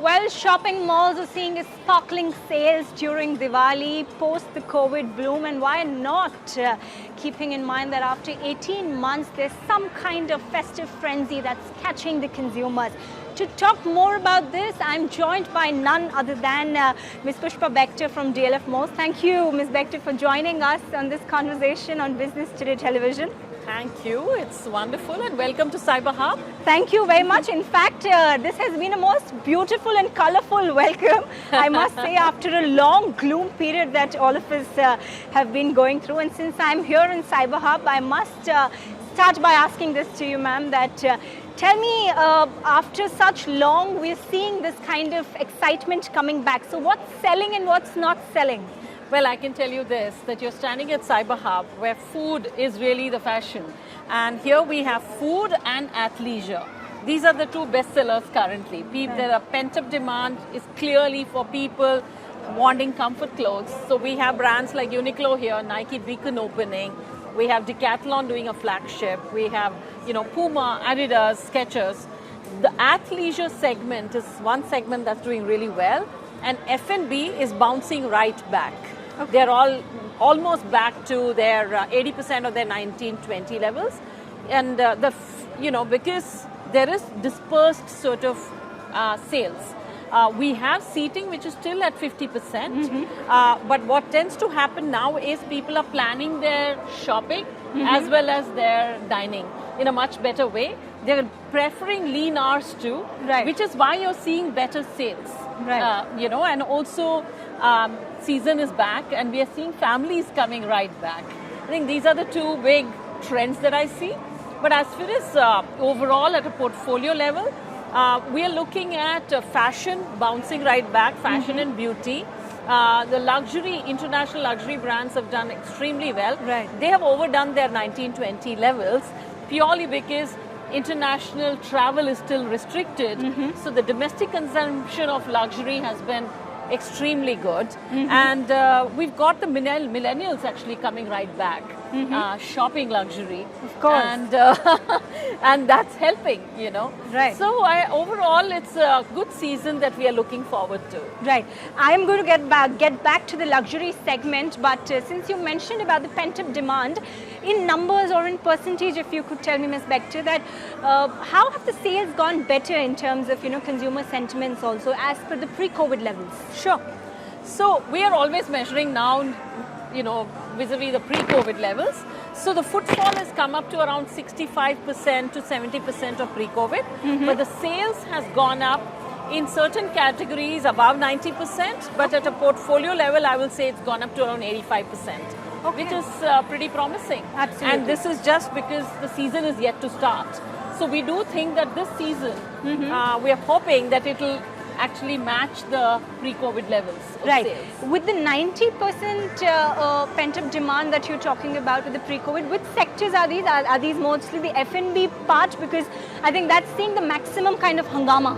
Well, shopping malls are seeing a sparkling sales during Diwali post the COVID bloom, and why not? Keeping in mind that after 18 months, there's some kind of festive frenzy that's catching the consumers. To talk more about this, I'm joined by none other than Ms. Pushpa Bector from DLF Malls. Thank you, Ms. Bector, for joining us on this conversation on Business Today Television. Thank you. It's wonderful and welcome to Cyber Hub. Thank you very much. In fact, this has been a most beautiful and colorful welcome, I must say, after a long gloom period that all of us have been going through. And since I'm here in Cyber Hub, I must start by asking this to you, ma'am, that tell me, after such long, we're seeing this kind of excitement coming back. So what's selling and what's not selling? Well, I can tell you this, that you're standing at Cyber Hub where food is really the fashion. And here we have food and athleisure. These are the two best sellers currently. There are pent-up demand is clearly for people wanting comfort clothes. So we have brands like Uniqlo here, Nike Beacon opening. We have Decathlon doing a flagship. We have, Puma, Adidas, Skechers. The athleisure segment is one segment that's doing really well. And F&B is bouncing right back. Okay. They're all almost back to their 80% of their 19-20 levels, and because there is dispersed sort of sales. We have seating which is still at 50%, but what tends to happen now is people are planning their shopping as well as their dining in a much better way. They're preferring lean hours too, right, which is why you're seeing better sales. Right. And also season is back and we are seeing families coming right back. I think these are the two big trends that I see. But as far as overall at a portfolio level, we are looking at fashion bouncing right back, fashion and beauty. The international luxury brands have done extremely well. Right. They have overdone their 19-20 levels purely because international travel is still restricted. So the domestic consumption of luxury has been extremely good. And we've got the millennials actually coming right back, shopping luxury. Of course. And that's helping, Right. So overall, it's a good season that we are looking forward to. Right. I'm going to get back to the luxury segment, but since you mentioned about the pent-up demand, in numbers or in percentage, if you could tell me, Ms. Bector, that how have the sales gone better in terms of consumer sentiments also as per the pre-COVID levels? Sure. So we are always measuring now, vis-a-vis the pre-COVID levels. So the footfall has come up to around 65% to 70% of pre-COVID, but the sales has gone up in certain categories above 90%, but at a portfolio level, I will say it's gone up to around 85%. Okay. Which is pretty promising. Absolutely. And this is just because the season is yet to start. So we do think that this season, we are hoping that it will actually match the pre-COVID levels of sales. With the 90% pent-up demand that you're talking about with the pre-COVID, which sectors are these? Are these mostly the F&B part? Because I think that's seeing the maximum kind of hangama.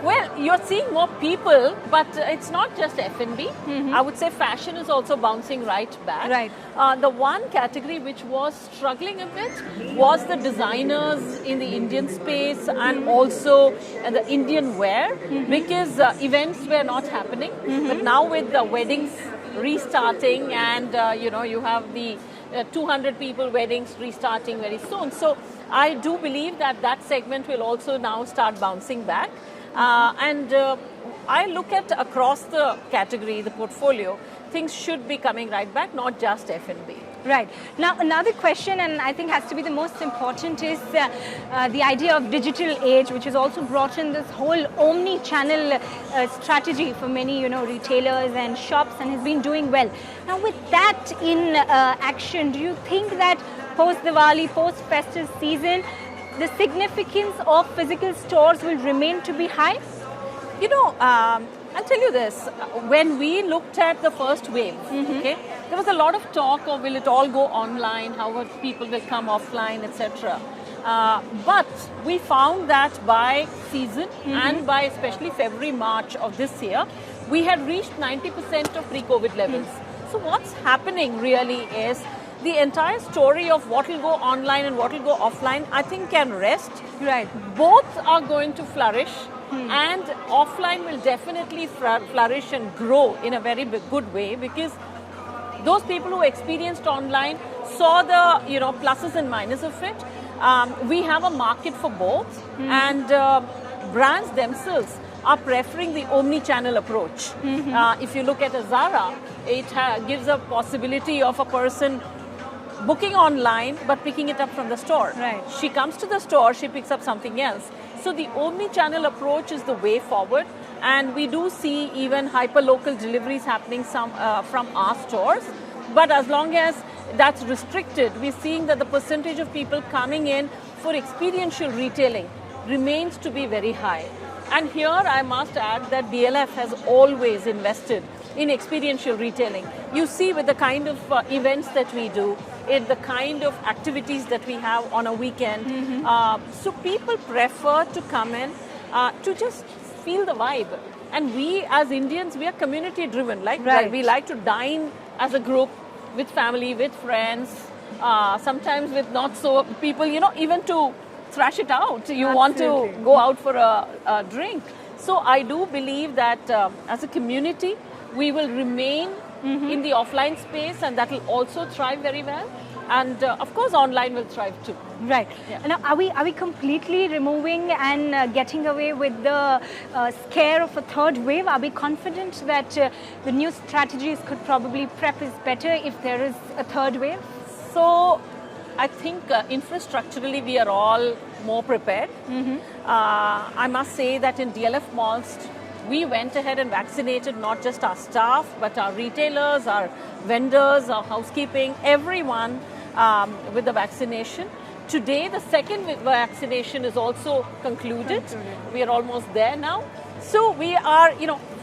Well, you're seeing more people, but it's not just F&B. I would say fashion is also bouncing right back. Right. The one category which was struggling a bit was the designers in the Indian space and also the Indian wear, because events were not happening. But now with the weddings restarting and, you have the 200 people weddings restarting very soon. So I do believe that segment will also now start bouncing back. I look at across the category, the portfolio, things should be coming right back, not just F&B. Right. Now, another question, and I think has to be the most important, is the idea of digital age, which has also brought in this whole omni-channel strategy for many, retailers and shops, and has been doing well. Now, with that in action, do you think that post-Diwali, post-festive season, the significance of physical stores will remain to be high? I'll tell you this. When we looked at the first wave, there was a lot of talk of will it all go online, how people will come offline, etc. But we found that by season and by especially February, March of this year, we had reached 90% of pre-COVID levels. So what's happening really is the entire story of what will go online and what will go offline, I think can rest. Right. Both are going to flourish. and offline will definitely flourish and grow in a very good way, because those people who experienced online saw the pluses and minuses of it. We have a market for both, and brands themselves are preferring the omni-channel approach. If you look at a Zara, it gives a possibility of a person booking online but picking it up from the store. Right. She comes to the store, she picks up something else. So the omni-channel approach is the way forward, and we do see even hyper-local deliveries happening from our stores. But as long as that's restricted, we're seeing that the percentage of people coming in for experiential retailing remains to be very high. And here I must add that DLF has always invested in experiential retailing. You see with the kind of events that we do, in the kind of activities that we have on a weekend. So people prefer to come in to just feel the vibe. And we as Indians, we are community driven. Right. We like to dine as a group, with family, with friends, sometimes with not so people, even to thrash it out. You want to go out for a drink. So I do believe that as a community, we will remain in the offline space, and that will also thrive very well. And of course, online will thrive too. Right. Yeah. Now, are we completely removing and getting away with the scare of a third wave? Are we confident that the new strategies could probably prep us better if there is a third wave? So I think infrastructurally we are all more prepared. I must say that in DLF malls, we went ahead and vaccinated not just our staff, but our retailers, our vendors, our housekeeping, everyone with the vaccination. Today, the second vaccination is also concluded. We are almost there now. So we are,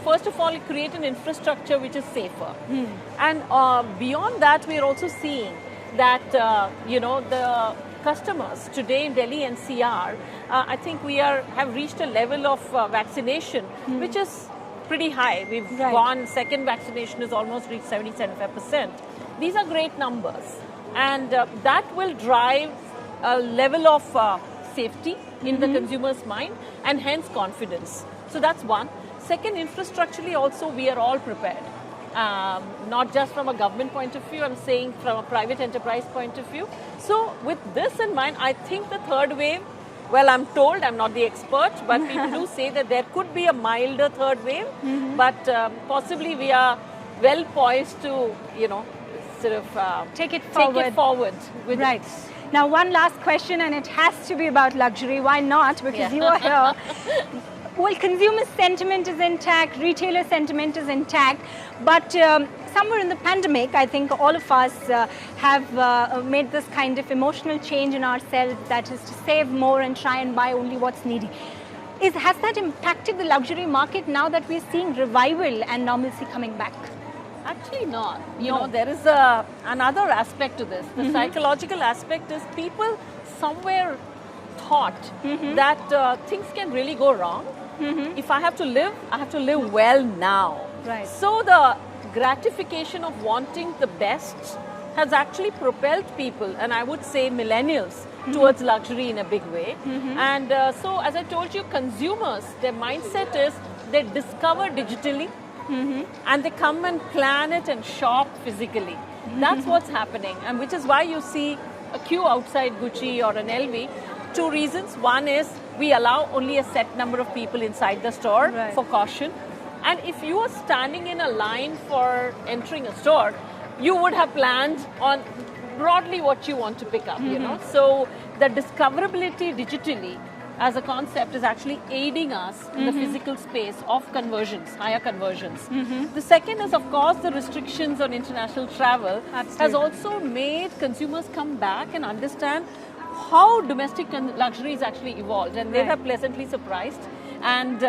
first of all, create an infrastructure which is safer. And beyond that, we are also seeing that, the customers today in Delhi NCR, I think we have reached a level of vaccination which is pretty high. We've gone, second vaccination is almost reached 70-75%. These are great numbers, and that will drive a level of safety in the consumer's mind, and hence confidence. So that's one. Second, infrastructurally also we are all prepared. Not just from a government point of view, I'm saying from a private enterprise point of view. So with this in mind, I think the third wave, well, I'm told, I'm not the expert, but people do say that there could be a milder third wave, but possibly we are well poised to, take it forward. With right. Now, one last question, and it has to be about luxury. Why not? Because you are here. Well, consumer sentiment is intact, retailer sentiment is intact, but somewhere in the pandemic, I think all of us have made this kind of emotional change in ourselves, that is to save more and try and buy only what's needy. Has that impacted the luxury market now that we're seeing revival and normalcy coming back? Actually not. There is another aspect to this. The psychological aspect is people somewhere thought that things can really go wrong. If I have to live well now. Right. So the gratification of wanting the best has actually propelled people, and I would say millennials, towards luxury in a big way. And so, as I told you, consumers, their mindset is they discover digitally and they come and plan it and shop physically. That's what's happening, and which is why you see a queue outside Gucci or an LV. Two reasons. One is we allow only a set number of people inside the store for caution. And if you are standing in a line for entering a store, you would have planned on broadly what you want to pick up, So the discoverability digitally as a concept is actually aiding us in the physical space of conversions, higher conversions. The second is, of course, the restrictions on international travel has also made consumers come back and understand how domestic luxury is actually evolved, and they are pleasantly surprised. And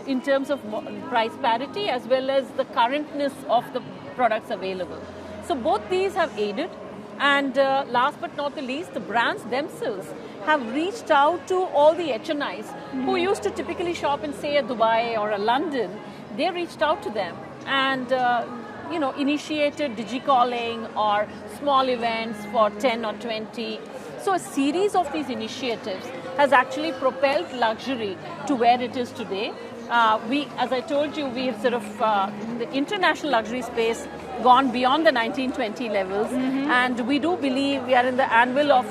in terms of price parity as well as the currentness of the products available. So both these have aided. And last but not the least, the brands themselves have reached out to all the HNIs who used to typically shop in, say, a Dubai or a London. They reached out to them and initiated digi-calling or small events for 10 or 20. So a series of these initiatives has actually propelled luxury to where it is today. As I told you, we have sort of, in the international luxury space, gone beyond the 1920 levels. And we do believe we are in the anvil of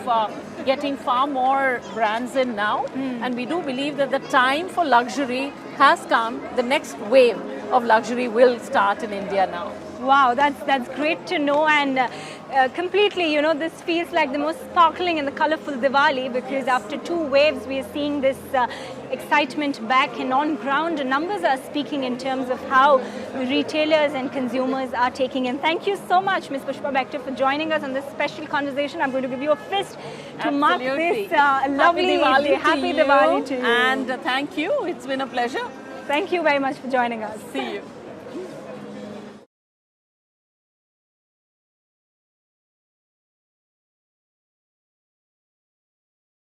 getting far more brands in now. And we do believe that the time for luxury has come. The next wave of luxury will start in India now. Wow, that's great to know, and completely, this feels like the most sparkling and the colorful Diwali, because after 2 waves, we are seeing this excitement back, and on ground, numbers are speaking in terms of how retailers and consumers are taking in. Thank you so much, Ms. Pushpa Bector, for joining us on this special conversation. I'm going to give you a fist to mark this lovely day. Happy Diwali to you. And thank you. It's been a pleasure. Thank you very much for joining us. See you.